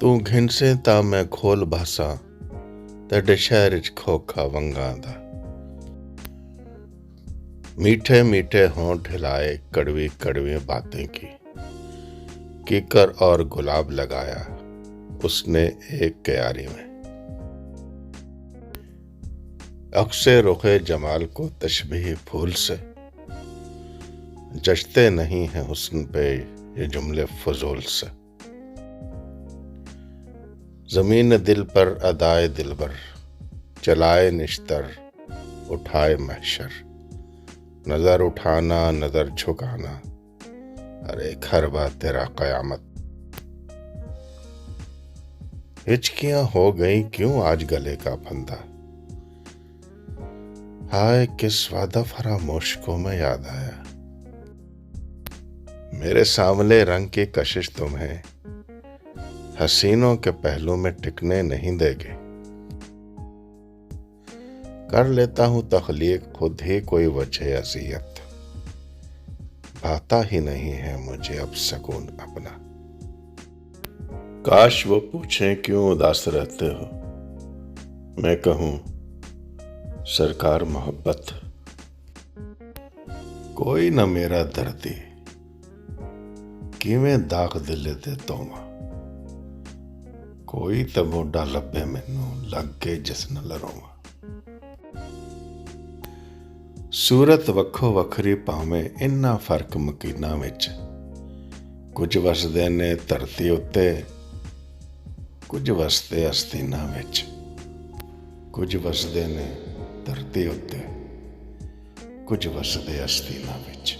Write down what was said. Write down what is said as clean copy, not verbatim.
तू घिनसे ता मैं खोल भासा तेरे शहर च खोखा वंगा दा। मीठे मीठे होंठ हिलाए कड़वी कड़वी बातें की। कीकर और गुलाब लगाया उसने एक क्यारी में। अक्से रुखे जमाल को तशबीह फूल से जचते नहीं हैं हुस्न पे ये जुमले फजूल से। जमीन दिल पर अदाए दिलबर चलाए निश्तर उठाए महशर। नजर उठाना नजर झुकाना अरे खरबा तेरा कयामत। हिचकियां हो गई क्यों आज गले का फंदा। हाय किस वादा फरामोश को मैं याद आया। मेरे सांवले रंग की कशिश तुम्हें हसीनों के पहलू में टिकने नहीं देगी। कर लेता हूं तख्लीक खुद ही कोई वजह अज़ियत। भाता ही नहीं है मुझे अब सुकून अपना। काश वो पूछें क्यों उदास रहते हो। मैं कहूं सरकार मोहब्बत। कोई न मेरा दर्दी किवें दाग दिले ते तोवा। कोई तो मोढा लभे मैनू लग के जिस नाल रोवां। सूरत वक्खो वखरी भावें इन्ना फर्क मकीना विच। कुछ वसदे ने धरती उत्ते कुछ वसदे अस्तीना विच। कुछ वसदे ने धरती उत्ते कुछ वसदे अस्तीना विच।